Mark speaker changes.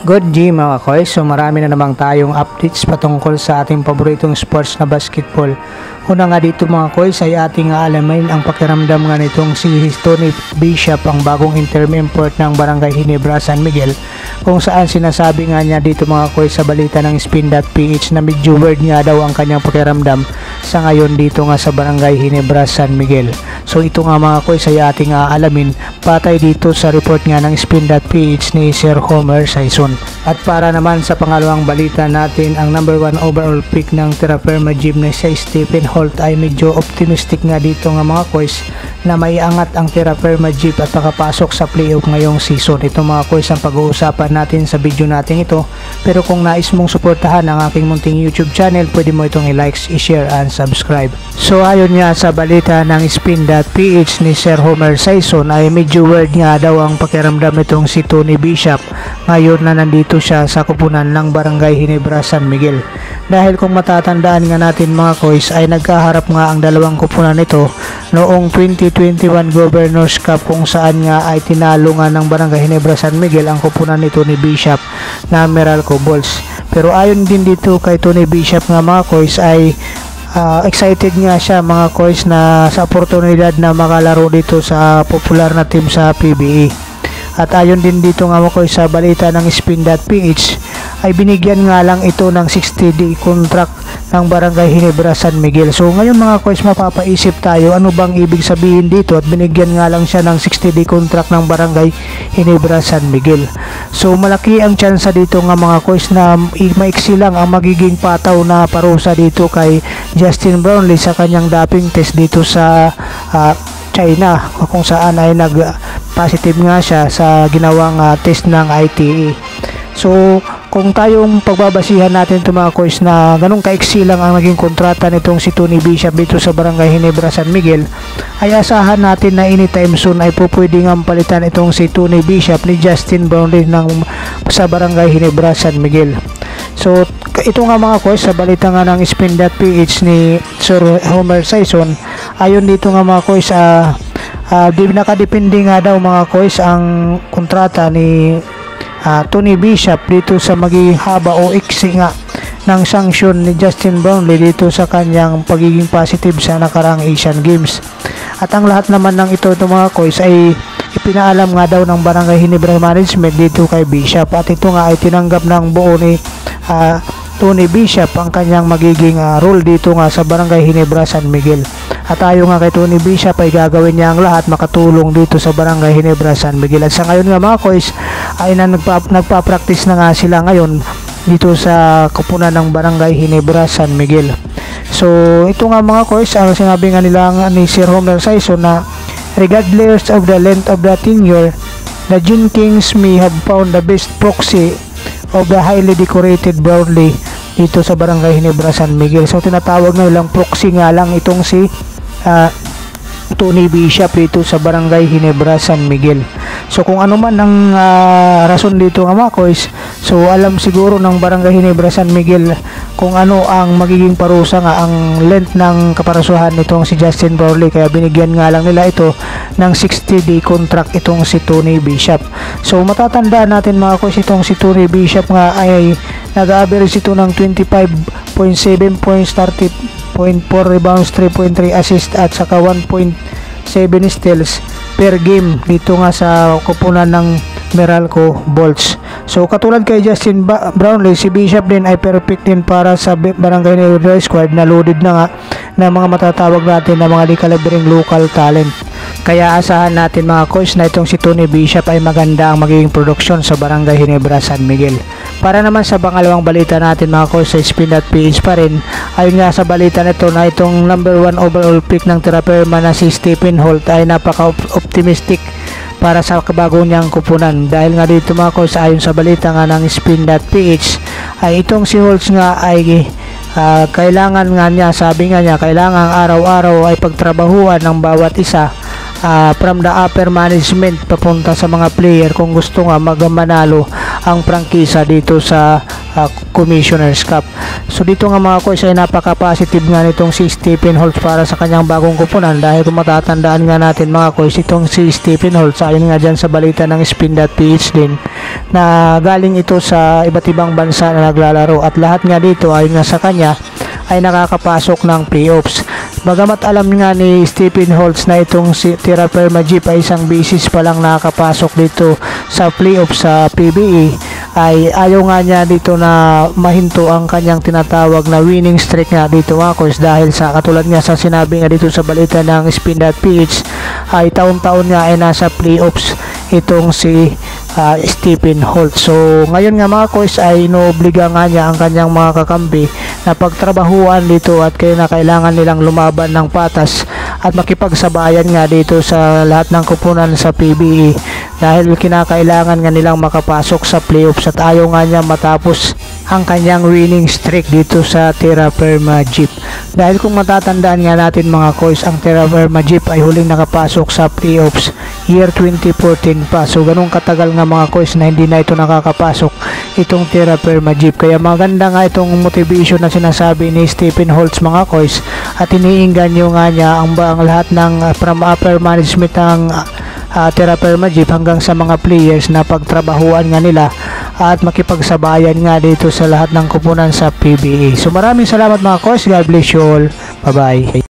Speaker 1: Good G mga koy, so marami na namang tayong updates patungkol sa ating paboritong sports na basketball. Una nga dito mga koy ay ating aalamin ang pakiramdam nga nitong si Tony Bishop, ang bagong interim import ng Barangay Ginebra, San Miguel, kung saan sinasabi nga niya dito mga koy sa balita ng Spin.ph na medyo weird nga daw ang kanyang pakiramdam sa ngayon dito nga sa Barangay Ginebra, San Miguel. So ito nga mga koy ay ating aalamin patay dito sa report nga ng Spin.ph ni Sir Homer Sison. At para naman sa pangalawang balita natin, ang number 1 overall pick ng Terra Firma Gym na si Stephen Holt ay medyo optimistic nga dito nga mga koys na may angat ang Terra Firma Gym at makapasok sa playoff ngayong season. Ito mga koys ang pag-uusapan natin sa video natin ito. Pero kung nais mong suportahan ang aking munting YouTube channel, pwede mo itong i-like, i-share and subscribe. So ayon nga sa balita ng Spin.ph ni Sir Homer Sison ay medyo weird nga daw ang pakiramdam nitong si Tony Bishop ngayon na nandito siya sa kupunan ng Barangay Ginebra, San Miguel. Dahil kung matatandaan nga natin mga koys ay nagkaharap nga ang dalawang kupunan nito noong 2021 Governors Cup, kung saan nga ay tinalo nga ng Barangay Ginebra, San Miguel ang kupunan ni Tony Bishop na Meralco Bulls. Pero ayon din dito kay Tony Bishop nga mga koys ay excited nga siya mga koys na sa oportunidad na makalaro dito sa popular na team sa PBA. At ayon din dito nga mga koys sa balita ng Spin.ph ay binigyan nga lang ito ng 60-day contract ng Barangay Ginebra, San Miguel. So ngayon mga koys mapapaisip tayo, ano bang ibig sabihin dito at binigyan nga lang siya ng 60-day contract ng Barangay Ginebra, San Miguel. So malaki ang tsansa dito nga mga koys na maiksi lang ang magiging pataw na parusa dito kay Justin Brownlee sa kanyang doping test dito sa China, kung saan ay nag-positive nga siya sa ginawang test ng ITE. So kung tayong pagbabasihan natin ito mga koys na ganun kaiksi lang ang naging kontrata nitong si Tony Bishop dito sa Barangay Ginebra, San Miguel, ay asahan natin na anytime soon ay pupwede nga palitan itong si Tony Bishop ni Justin Brownlee sa Barangay Ginebra, San Miguel. So ito nga mga koys sa balita nga ng Spin.ph ni Sir Homer Sison, ayon dito nga mga koys nakadepende nga daw mga koys ang kontrata ni Tony Bishop dito sa magiging haba o iksi nga ng sanksyon ni Justin Brownlee dito sa kanyang pagiging positive sa nakaraang Asian Games. At ang lahat naman ng ito mga koys ay ipinaalam nga daw ng Barangay Ginebra Management dito kay Bishop, at ito nga ay tinanggap ng buo ni Tony Bishop ang kanyang magiging role dito nga sa Barangay Ginebra, San Miguel. At ayon nga kay Tony Bishop ay gagawin niya ang lahat makatulong dito sa Barangay Ginebra, San Miguel. At sa ngayon nga mga koys ay nagpa-practice na nga sila ngayon dito sa kupunan ng Barangay Ginebra, San Miguel. So ito nga mga koys ang sinabi nga nila ni Sir Homer Sison na regardless of the length of the tenure, the Gin Kings may have found the best proxy of the highly decorated Brownlee dito sa Barangay Ginebra, San Miguel. So tinatawag na nilang proxy nga lang itong si Tony Bishop dito sa Barangay Ginebra, San Miguel. So kung ano man ang rason dito mga koys, so alam siguro ng Barangay Ginebra, San Miguel kung ano ang magiging parusa nga ang length ng kaparasuhan nitong si Justin Brownlee, kaya binigyan nga lang nila ito ng 60-day contract itong si Tony Bishop. So matatandaan natin mga koys, itong si Tony Bishop nga ay nag-average ito ng 25.7 points, 30.4 rebounds, 3.3 assist at saka 1.7 steals per game dito nga sa kupunan ng Meralco Bulls. So katulad kay Justin Brownlee, si Bishop din ay perfect din para sa Barangay Ginebra squad na loaded na nga ng mga matatawag natin na mga likalibring local talent. Kaya asahan natin mga coach na itong si Tony Bishop ay maganda ang magiging produksyon sa Barangay Ginebra, San Miguel. Para naman sa pangalawang balita natin mga coach sa Spin.ph pa rin, ayon nga sa balita nito na itong number 1 overall pick ng Terra Firma na si Stephen Holt ay napaka-optimistic para sa kabago niyang kupunan. Dahil nga dito mga coach, ayon sa balita nga ng Spin.ph ay itong si Holt nga ay kailangan nga niya, sabi nga niya, kailangan araw-araw ay pagtrabahuan ng bawat isa from the upper management papunta sa mga player kung gusto nga magmanalo ang prangkisa dito sa Commissioner's Cup. So dito nga mga koys ay napaka-positive nga nitong si Stephen Holtz para sa kanyang bagong kupunan, dahil kung matatandaan nga natin mga koys, itong si Stephen Holtz ayon nga dyan sa balita ng Spin.ph din na galing ito sa iba't ibang bansa na naglalaro, at lahat nga dito ayon nga sa kanya ay nakakapasok ng playoffs. Bagamat alam nga ni Stephen Holtz na itong si Terra Firma Jeep ay isang bisis pa lang nakakapasok dito sa playoffs sa PBA, ay ayaw nga niya dito na mahinto ang kanyang tinatawag na winning streak nga dito mga koys, dahil sa katulad nga sa sinabi nga dito sa balita ng Spin.ph ay taon-taon nga ay nasa playoffs itong si Stephen Holtz. So ngayon nga mga koys ay inoobliga nga niya ang kanyang mga kakampi na pagtrabahuan dito, at kaya na kailangan nilang lumaban ng patas at makipagsabayan nga dito sa lahat ng kupunan sa PBA, dahil kinakailangan nga nilang makapasok sa playoffs, at ayaw nga niya matapos ang kanyang winning streak dito sa Terra Firma Jeep. Dahil kung matatandaan nga natin mga koys, ang Terra Firma Jeep ay huling nakapasok sa playoffs year 2014 pa. So ganun katagal nga mga koys na hindi na ito nakakapasok itong Terra Firma Jeep. Kaya maganda nga itong motivation na sinasabi ni Stephen Holtz mga koys, at iniinganyo nga niya ang lahat ng from upper management ng Terra Firma Jeep hanggang sa mga players na pagtrabahuan nga nila at makipagsabayan nga dito sa lahat ng kupunan sa PBA. So maraming salamat mga koys. God bless you all. Bye bye.